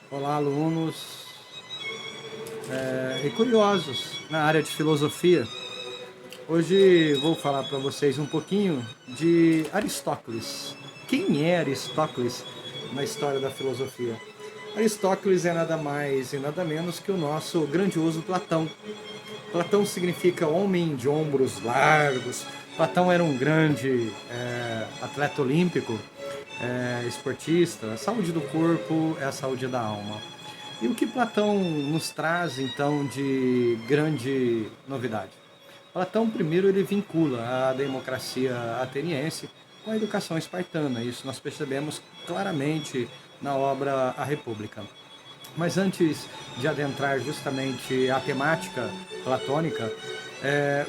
Olá, alunos e curiosos na área de filosofia. Hoje vou falar para vocês um pouquinho de Aristóteles. Quem é Aristóteles na história da filosofia? Aristóteles é nada mais e nada menos que o nosso grandioso Platão. Platão significa homem de ombros largos. Platão era um grande atleta olímpico, esportista. A saúde do corpo é a saúde da alma. E o que Platão nos traz, então, de grande novidade? Platão, primeiro, ele vincula a democracia ateniense com a educação espartana. Isso nós percebemos claramente na obra A República. Mas antes de adentrar justamente a temática platônica,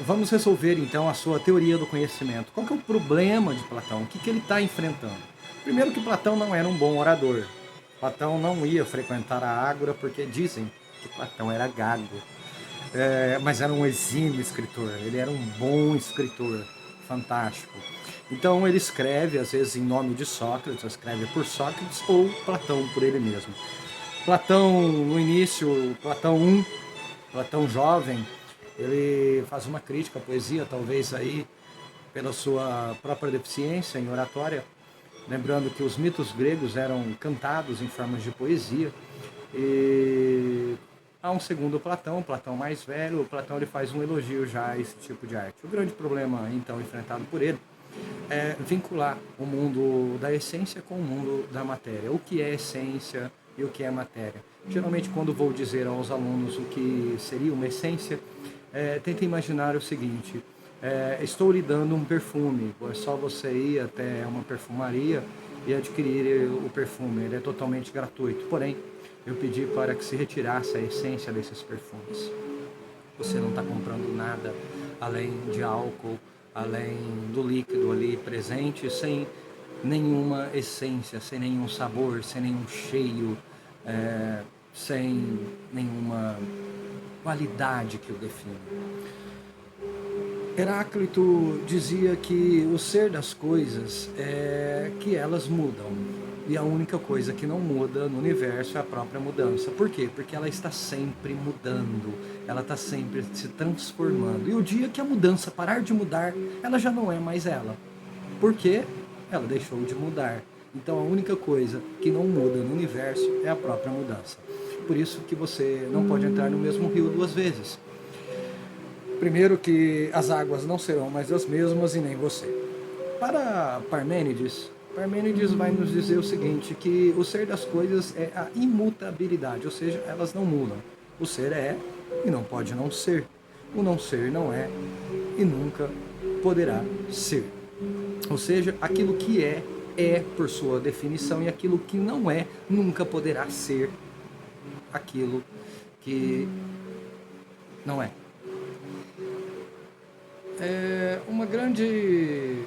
vamos resolver então a sua teoria do conhecimento. Qual que é o problema de Platão? O que ele está enfrentando? Primeiro que Platão não era um bom orador. Platão não ia frequentar a Ágora porque dizem que Platão era gago. Mas era um exímio escritor, ele era um bom escritor, fantástico. Então ele escreve, às vezes em nome de Sócrates, escreve por Sócrates ou Platão por ele mesmo. Platão, no início, Platão jovem, ele faz uma crítica à poesia, talvez aí pela sua própria deficiência em oratória, lembrando que os mitos gregos eram cantados em formas de poesia. E há um segundo Platão, Platão mais velho. O Platão ele faz um elogio já a esse tipo de arte. O grande problema então enfrentado por ele é vincular o mundo da essência com o mundo da matéria. O que é essência e o que é matéria? Geralmente, quando vou dizer aos alunos o que seria uma essência, tenta imaginar o seguinte: estou lhe dando um perfume, é só você ir até uma perfumaria e adquirir o perfume, ele é totalmente gratuito. Porém, eu pedi para que se retirasse a essência desses perfumes. Você não está comprando nada além de álcool, além do líquido ali presente, sem nenhuma essência, sem nenhum sabor, sem nenhum cheiro, sem nenhuma qualidade que o define. Heráclito dizia que o ser das coisas é que elas mudam. E a única coisa que não muda no universo é a própria mudança. Por quê? Porque ela está sempre mudando, ela está sempre se transformando. E o dia que a mudança parar de mudar, ela já não é mais ela. Por quê? Ela deixou de mudar. Então a única coisa que não muda no universo é a própria mudança. Por isso que você não pode entrar no mesmo rio duas vezes. Primeiro que as águas não serão mais as mesmas e nem você. Para Parmênides, Parmênides vai nos dizer o seguinte, que o ser das coisas é a imutabilidade, ou seja, elas não mudam. O ser é e não pode não ser. O não ser não é e nunca poderá ser. Ou seja, aquilo que é por sua definição, e aquilo que não é, nunca poderá ser aquilo que não é. Uma grande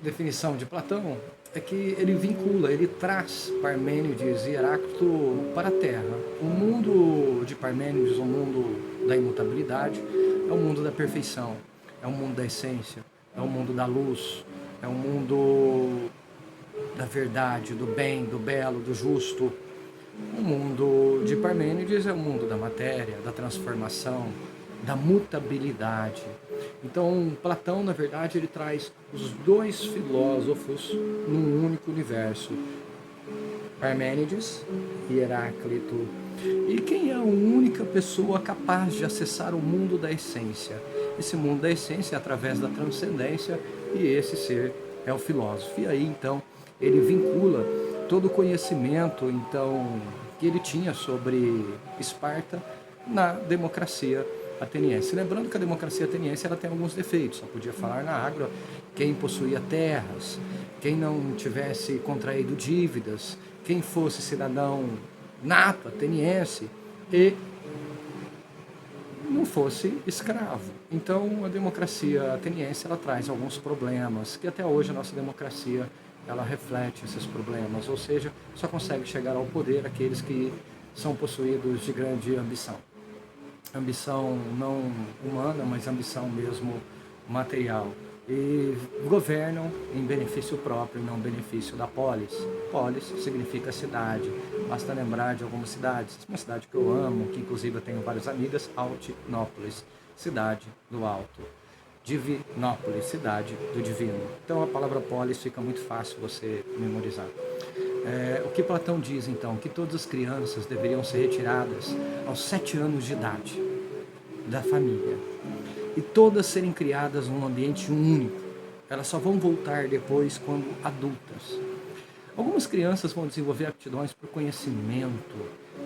definição de Platão é que ele vincula, ele traz Parmênides e Heráclito para a Terra. O mundo de Parmênides, o mundo da imutabilidade, é o mundo da perfeição, é o mundo da essência, é o mundo da luz, é o mundo da verdade, do bem, do belo, do justo. O mundo de Parmênides é o mundo da matéria, da transformação, da mutabilidade. Então, Platão, na verdade, ele traz os dois filósofos num único universo, Parmênides e Heráclito. E quem é a única pessoa capaz de acessar o mundo da essência? Esse mundo da essência é através da transcendência, e esse ser é o filósofo. E aí, então, ele vincula todo o conhecimento então que ele tinha sobre Esparta na democracia ateniense. Lembrando que a democracia ateniense ela tem alguns defeitos, só podia falar na Ágora quem possuía terras, quem não tivesse contraído dívidas, quem fosse cidadão nato ateniense e não fosse escravo. Então a democracia ateniense ela traz alguns problemas que até hoje a nossa democracia ela reflete esses problemas, ou seja, só consegue chegar ao poder aqueles que são possuídos de grande ambição. Ambição não humana, mas ambição mesmo material. e governam em benefício próprio e não benefício da polis. Polis significa cidade. Basta lembrar de algumas cidades. Uma cidade que eu amo, que inclusive eu tenho várias amigas, Altinópolis, cidade do alto. Divinópolis, cidade do divino. Então a palavra polis fica muito fácil você memorizar. O que Platão diz então? Que todas as crianças deveriam ser retiradas aos 7 anos de idade da família e todas serem criadas num ambiente único. Elas só vão voltar depois quando adultas. Algumas crianças vão desenvolver aptidões para o conhecimento,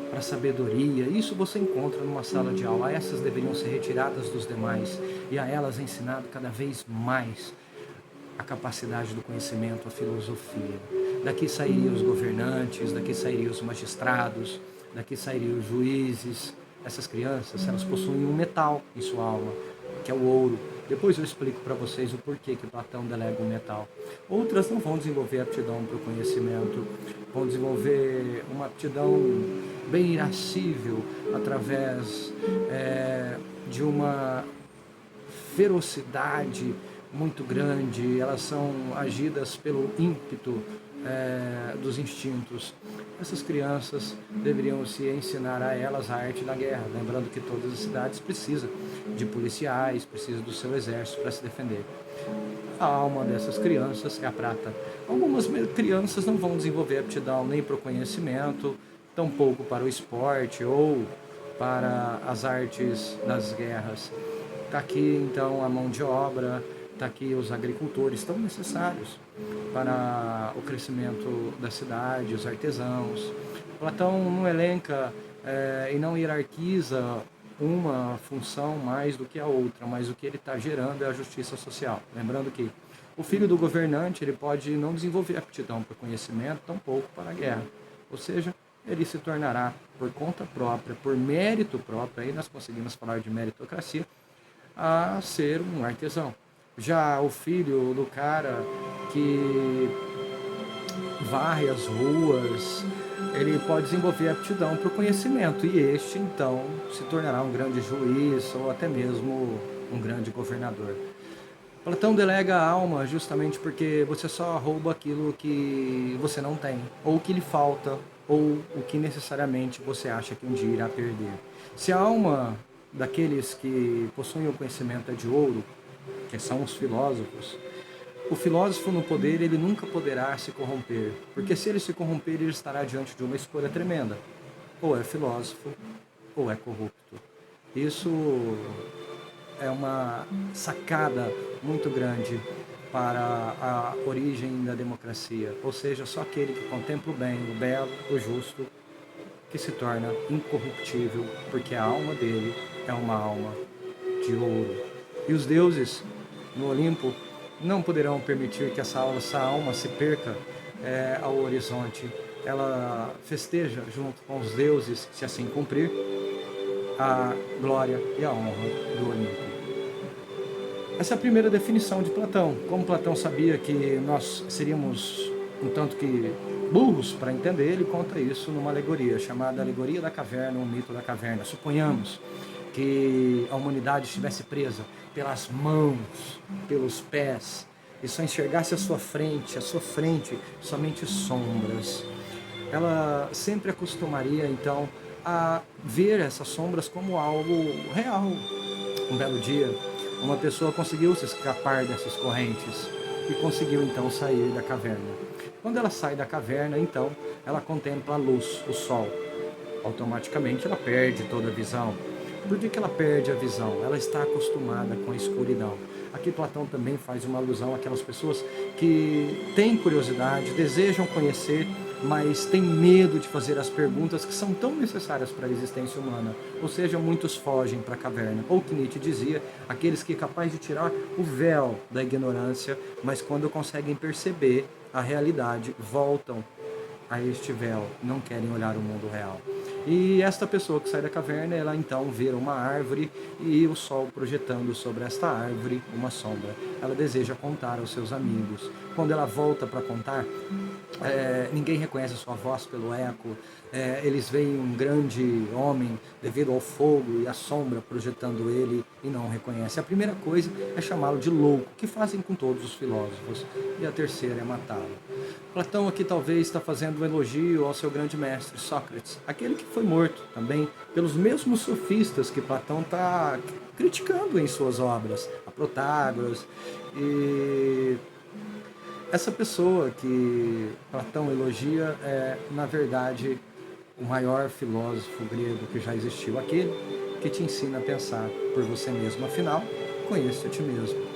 para a sabedoria. Isso você encontra numa sala de aula. Essas deveriam ser retiradas dos demais e a elas ensinado cada vez mais a capacidade do conhecimento, a filosofia. Daqui sairiam os governantes, daqui sairiam os magistrados, daqui sairiam os juízes. Essas crianças, elas possuem um metal em sua alma, que é o ouro. Depois eu explico para vocês o porquê que Platão delega o metal. Outras não vão desenvolver aptidão para o conhecimento, vão desenvolver uma aptidão bem irascível através de uma ferocidade muito grande. Elas são agidas pelo ímpeto dos instintos. Essas crianças deveriam se ensinar a elas a arte da guerra, lembrando que todas as cidades precisam de policiais, precisam do seu exército para se defender. A alma dessas crianças é a prata. Algumas crianças não vão desenvolver aptidão nem para o conhecimento, tampouco para o esporte ou para as artes das guerras. Está aqui então a mão de obra, está aqui os agricultores tão necessários para o crescimento da cidade, os artesãos. Platão não elenca e não hierarquiza uma função mais do que a outra, mas o que ele está gerando é a justiça social. Lembrando que o filho do governante ele pode não desenvolver aptidão para o conhecimento, tampouco para a guerra. Ou seja, ele se tornará por conta própria, por mérito próprio, aí nós conseguimos falar de meritocracia, a ser um artesão. Já o filho do cara que varre as ruas, ele pode desenvolver aptidão para o conhecimento e este então se tornará um grande juiz ou até mesmo um grande governador. Platão delega a alma justamente porque você só rouba aquilo que você não tem, ou que lhe falta, ou o que necessariamente você acha que um dia irá perder. Se a alma daqueles que possuem o conhecimento é de ouro, que são os filósofos, o filósofo no poder ele nunca poderá se corromper, porque se ele se corromper ele estará diante de uma escolha tremenda, ou é filósofo ou é corrupto. Isso é uma sacada muito grande para a origem da democracia, ou seja, só aquele que contempla o bem, o belo, o justo, que se torna incorruptível, porque a alma dele é uma alma de ouro. E os deuses no Olimpo não poderão permitir que essa alma se perca ao horizonte. Ela festeja junto com os deuses, se assim cumprir, a glória e a honra do Olimpo. Essa é a primeira definição de Platão. Como Platão sabia que nós seríamos um tanto que burros para entender, ele conta isso numa alegoria, chamada Alegoria da Caverna, o mito da caverna. Suponhamos que a humanidade estivesse presa pelas mãos, pelos pés, e só enxergasse a sua frente somente sombras. Ela sempre acostumaria, então, a ver essas sombras como algo real. Um belo dia, uma pessoa conseguiu se escapar dessas correntes e conseguiu, então, sair da caverna. Quando ela sai da caverna, então, ela contempla a luz, o sol. Automaticamente, ela perde toda a visão. Por que ela perde a visão? Ela está acostumada com a escuridão. Aqui Platão também faz uma alusão àquelas pessoas que têm curiosidade, desejam conhecer, mas têm medo de fazer as perguntas que são tão necessárias para a existência humana. Ou seja, muitos fogem para a caverna. Ou que Nietzsche dizia, aqueles que é capaz de tirar o véu da ignorância, mas quando conseguem perceber a realidade, voltam a este véu, não querem olhar o mundo real. E esta pessoa que sai da caverna, ela então vê uma árvore e o sol projetando sobre esta árvore uma sombra. Ela deseja contar aos seus amigos. Quando ela volta para contar, Ninguém reconhece a sua voz pelo eco. Eles veem um grande homem devido ao fogo e à sombra projetando ele e não o reconhecem. A primeira coisa é chamá-lo de louco, que fazem com todos os filósofos. E a terceira é matá-lo. Platão aqui talvez está fazendo um elogio ao seu grande mestre, Sócrates, aquele que foi morto também pelos mesmos sofistas que Platão está criticando em suas obras, a Protágoras. E essa pessoa que Platão elogia é, na verdade, o maior filósofo grego que já existiu, aquele que te ensina a pensar por você mesmo. Afinal, conheça-te mesmo.